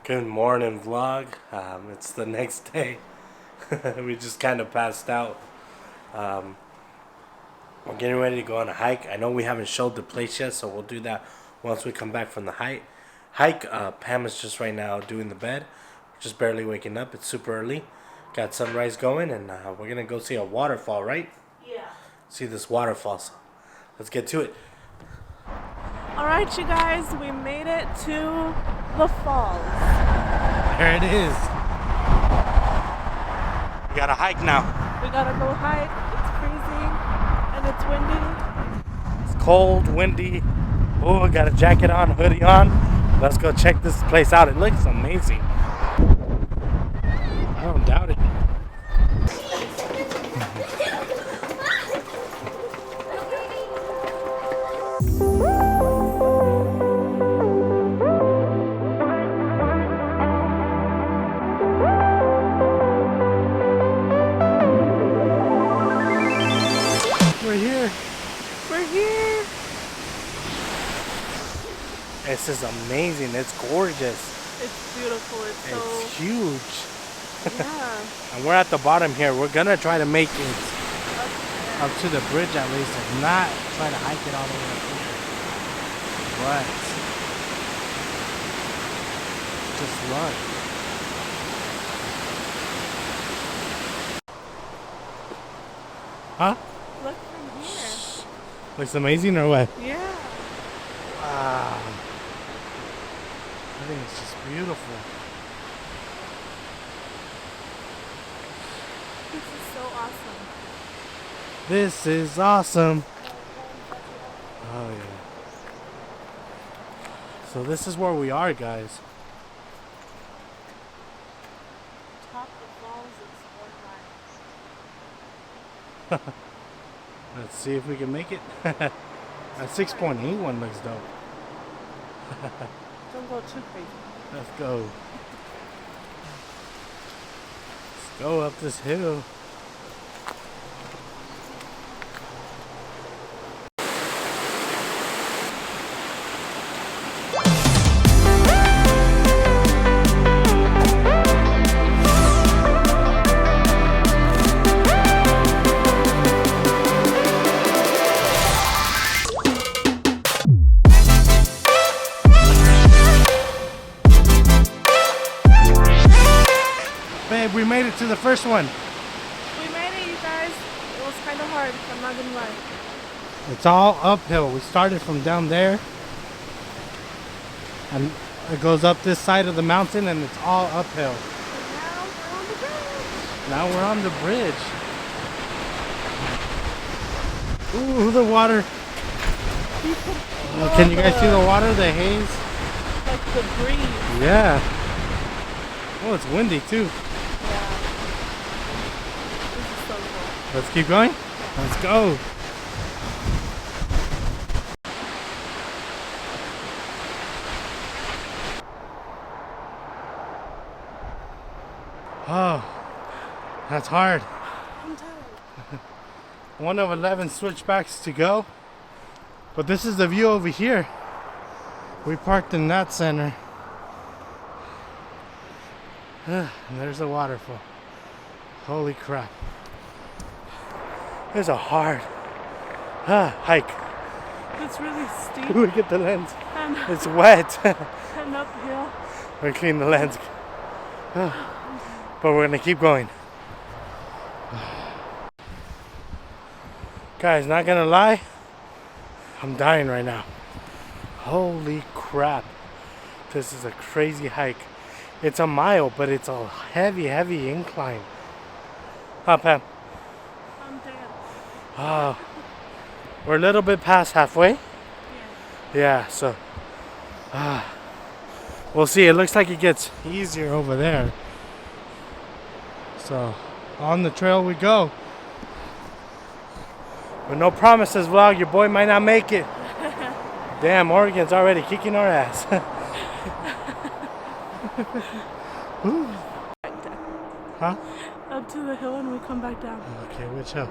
Good morning, vlog. It's the next day. We just kind of passed out. We're getting ready to go on a hike. I know we haven't showed the place yet, so we'll do that once we come back from the hike. Pam is just right now doing the bed. We're just barely waking up. It's super early. Got sunrise going, and we're gonna go see a waterfall, right? Yeah. See this waterfall. So let's get to it. Alright, you guys, we made it to the falls. There it is. We got a hike now. We gotta go hike. It's freezing and it's windy. It's cold, windy. Oh, got a jacket on, hoodie on. Let's go check this place out. It looks amazing. I don't doubt it. We're here. This is amazing. It's gorgeous. It's beautiful. It's huge. Yeah. And we're at the bottom here. We're gonna try to make it up to the bridge at least, if not try to hike it all the way up here. But just look. Huh? Look from here. Looks amazing or what? Yeah. Wow. I think it's just beautiful. This is so awesome. This is awesome. Oh yeah. So this is where we are, guys. Top of the falls is 4 miles. Let's see if we can make it. That 6.8 one looks dope. Don't go too crazy. Let's go. Let's go up this hill. Babe, we made it to the first one. We made it, you guys. It was kind of hard. I'm not gonna lie. It's all uphill. We started from down there, and it goes up this side of the mountain, and it's all uphill. And now we're on the bridge. Now we're on the bridge. Ooh, the water. Can you guys see the water, the haze? Like the breeze. Yeah. Oh, it's windy too. Yeah. This is so cool. Let's keep going. Let's go. Oh, that's hard. I'm tired. One of 11 switchbacks to go. But this is the view over here. We parked in that center. And there's the waterfall. Holy crap. It's a hard hike. It's really steep. Look at the lens. And, It's wet. and uphill. We're cleaning the lens. But we're gonna keep going. Guys, not gonna lie, I'm dying right now. Holy crap. This is a crazy hike. It's a mile, but it's a heavy incline. Huh, Pam? I'm dead. We're a little bit past halfway. Yeah. Yeah, so we'll see. It looks like it gets easier over there. So on the trail we go. But no promises, vlog. Your boy might not make it. Damn, Oregon's already kicking our ass. Huh? Up to the hill and we come back down. Okay, which hill?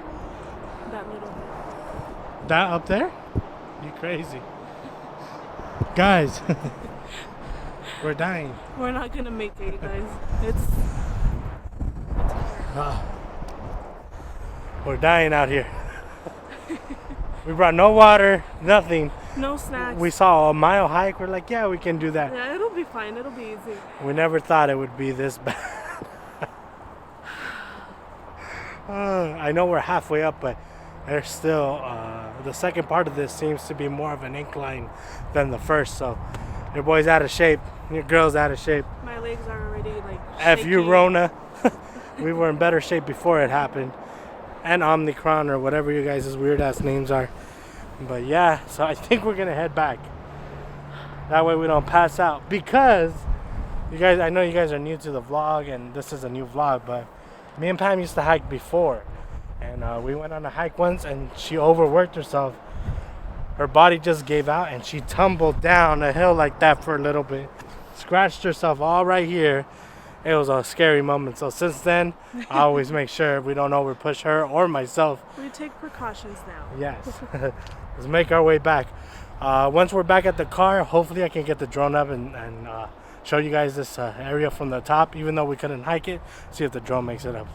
That little hill. That up there? You crazy. Guys, We're dying. We're not gonna make it, you guys. It's hard. We're dying out here. We brought no water, nothing. No snacks. We saw a mile hike. We're like, yeah, we can do that. Yeah, it'll be fine. It'll be easy. We never thought it would be this bad. I know we're halfway up, but there's still the second part of this seems to be more of an incline than the first. So your boy's out of shape. Your girl's out of shape. My legs are already like F shaky. you, Rona. We were in better shape before it happened. And Omicron or whatever you guys' weird ass names are. But yeah, so I think we're gonna head back. That way we don't pass out. Because you guys, I know you guys are new to the vlog and this is a new vlog, but me and Pam used to hike before. And we went on a hike once and she overworked herself. Her body just gave out and she tumbled down a hill like that for a little bit. Scratched herself all right here. It was a scary moment. So since then, I always make sure we don't overpush her or myself. We take precautions now. Yes. Let's make our way back. Once we're back at the car, hopefully I can get the drone up and show you guys this area from the top, even though we couldn't hike it. See if the drone makes it up.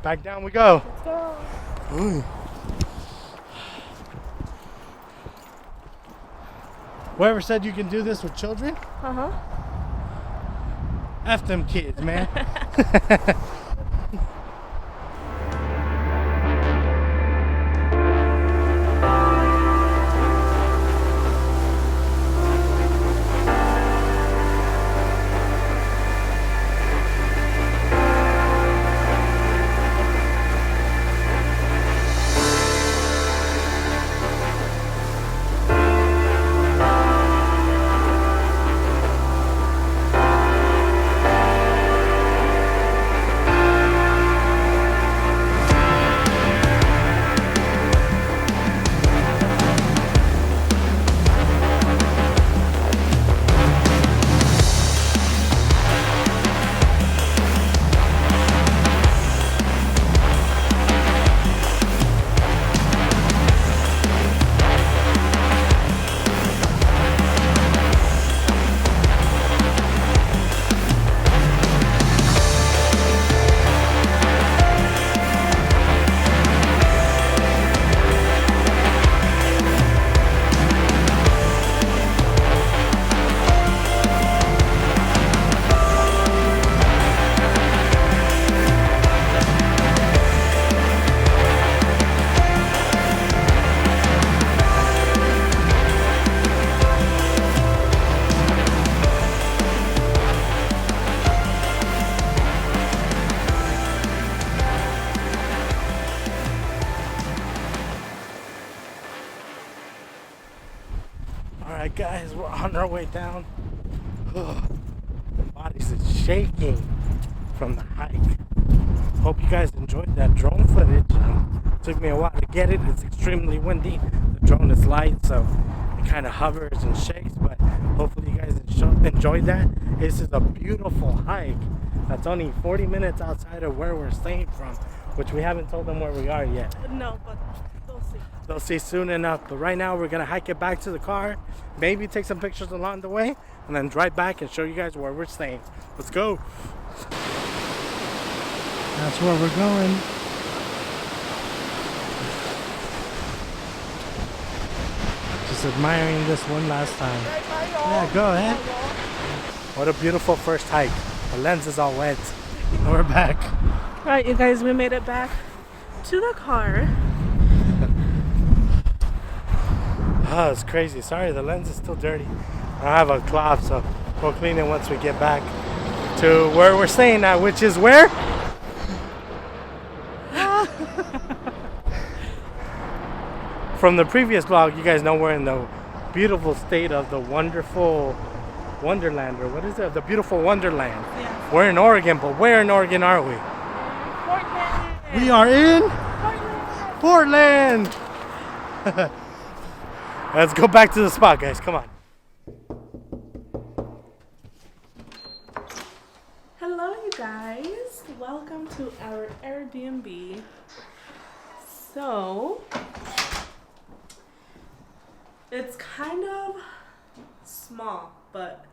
Back down we go. Let's go. Ooh. Whoever said you can do this with children? Uh-huh. F them kids, man. Alright guys, we're on our way down. My body's shaking from the hike. Hope you guys enjoyed that drone footage. Took me a while to get it. It's extremely windy. The drone is light, so it kind of hovers and shakes, but hopefully you guys enjoyed that. This is a beautiful hike that's only 40 minutes outside of where we're staying from, which we haven't told them where we are yet. No, but they'll see. They'll see soon enough. But right now we're gonna hike it back to the car, maybe take some pictures along the way, and then drive back and show you guys where we're staying. Let's go. That's where we're going. Just admiring this one last time. Yeah, go ahead. What a beautiful first hike. The lens is all wet. We're back. Right, you guys, we made it back to the car. Oh, it's crazy. Sorry, the lens is still dirty. I have a cloth, so we'll clean it once we get back to where we're staying at, which is where? From the previous vlog, you guys know we're in the beautiful state of the wonderful Wonderland, or what is it? The beautiful Wonderland. Yeah. We're in Oregon, but where in Oregon are we? Portland. We are in Portland. Let's go back to the spot, guys. Come on. Hello, you guys. Welcome to our Airbnb. So, it's kind of small, but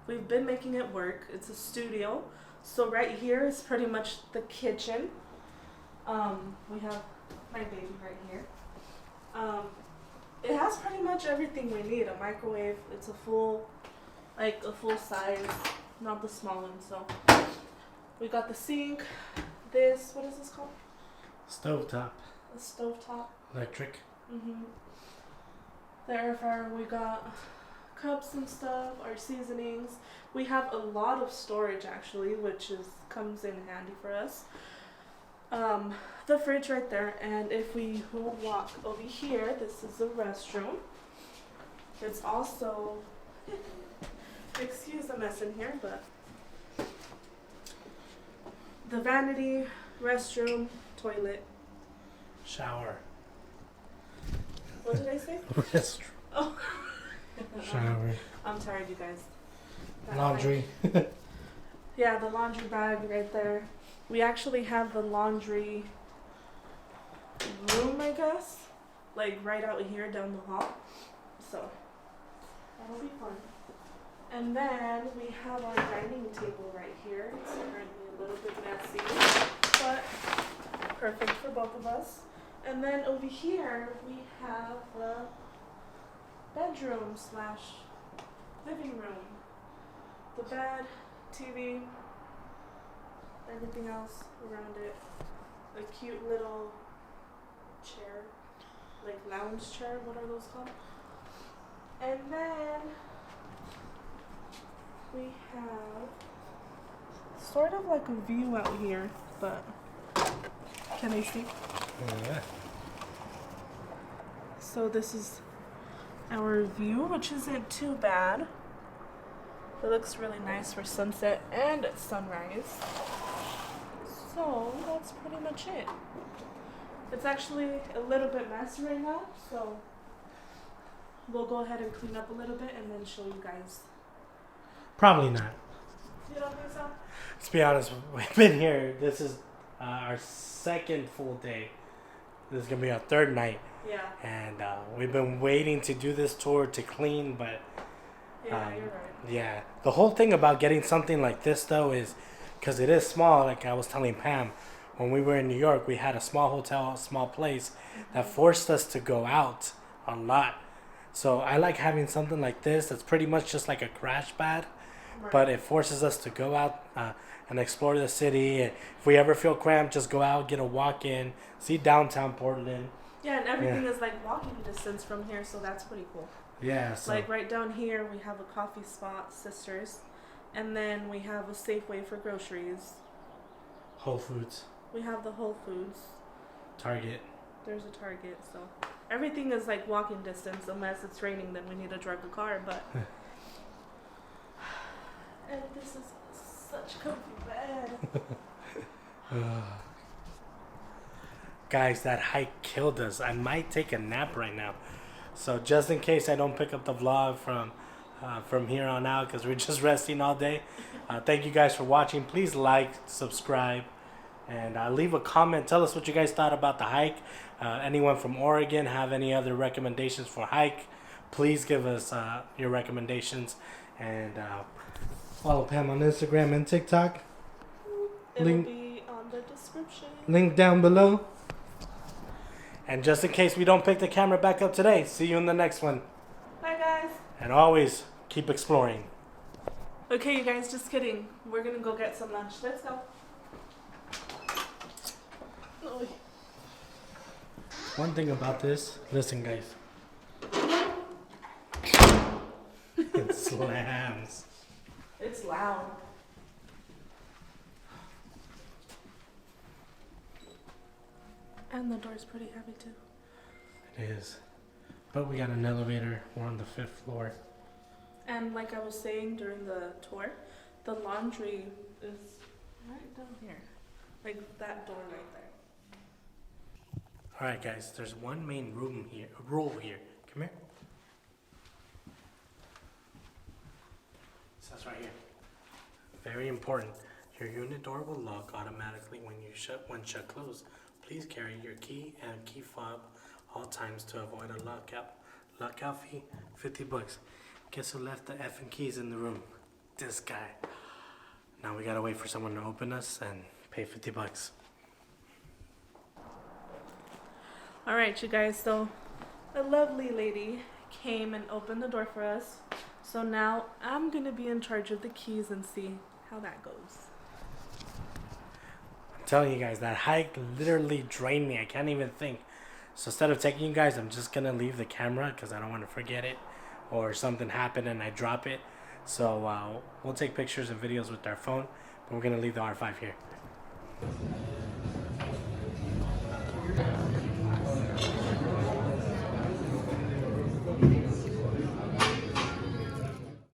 We've been making it work. It's a studio. So right here is pretty much the kitchen. We have my baby right here. It has pretty much everything we need. A microwave. It's a full size, not the small one. So we got the sink. This, what is this called? Stovetop. A stovetop. Electric. The air fryer. We got cups and stuff. Our seasonings. We have a lot of storage actually, which comes in handy for us. The fridge right there, and if we walk over here, this is the restroom. It's also, excuse the mess in here, but the vanity, restroom, toilet, shower. What did I say? Restroom. Oh. Shower. I'm tired, you guys. Laundry. Yeah, the laundry bag right there. We actually have the laundry room, I guess, like right out here down the hall. So that'll be fun. And then we have our dining table right here. It's currently a little bit messy, but perfect for both of us. And then over here we have the bedroom / living room. The bed, TV, everything else around it. A cute little chair, like lounge chair, what are those called? And then we have sort of like a view out here, but can I see? Yeah. So this is our view, which isn't too bad. It looks really nice for sunset and sunrise. So that's pretty much it. It's actually a little bit messy right now, so we'll go ahead and clean up a little bit and then show you guys. Probably not. You don't think so? Let's be honest, we've been here. This is our second full day. This is going to be our third night. Yeah. And we've been waiting to do this tour to clean, but... Yeah, you're right. Yeah. The whole thing about getting something like this, though, is because it is small, like I was telling Pam, when we were in New York, we had a small hotel, a small place that forced us to go out a lot. So I like having something like this that's pretty much just like a crash pad, Right. but it forces us to go out and explore the city. And if we ever feel cramped, just go out, get a walk in, see downtown Portland. Yeah, and everything is like walking distance from here, so that's pretty cool. Yeah. So. Like right down here, we have a coffee spot, Sisters, and then we have a Safeway for groceries. Whole Foods. We have the Whole Foods. Target. There's a Target, so everything is like walking distance. Unless it's raining, then we need to drive a car. But and this is such a comfy bed. Guys, that hike killed us. I might take a nap right now. So just in case I don't pick up the vlog from here on out, because we're just resting all day. Thank you guys for watching. Please like, subscribe, and leave a comment. Tell us what you guys thought about the hike. Anyone from Oregon have any other recommendations for hike? Please give us your recommendations. And follow Pam on Instagram and TikTok. It'll be on the description. Link down below. And just in case we don't pick the camera back up today, see you in the next one. Bye, guys. And always keep exploring. Okay, you guys, just kidding. We're gonna go get some lunch. Let's go. One thing about this, listen, guys. It slams. It's loud. And the door's pretty heavy too. It is. But we got an elevator. We're on the 5th floor. And like I was saying during the tour, the laundry is right down here. Like that door right there. Alright, guys. There's one main room here. Rule here. Come here. So that's right here. Very important. Your unit door will lock automatically when shut closed. Please carry your key and key fob all times to avoid a lockout. Lockout fee, $50. Guess who left the effing keys in the room? This guy. Now we gotta wait for someone to open us and pay $50. Alright, you guys, so a lovely lady came and opened the door for us. So now I'm gonna be in charge of the keys and see how that goes. I'm telling you guys, that hike literally drained me. I can't even think. So instead of taking you guys, I'm just gonna leave the camera because I don't want to forget it or something happen and I drop it. So we'll take pictures and videos with our phone, but we're gonna leave the R5 here.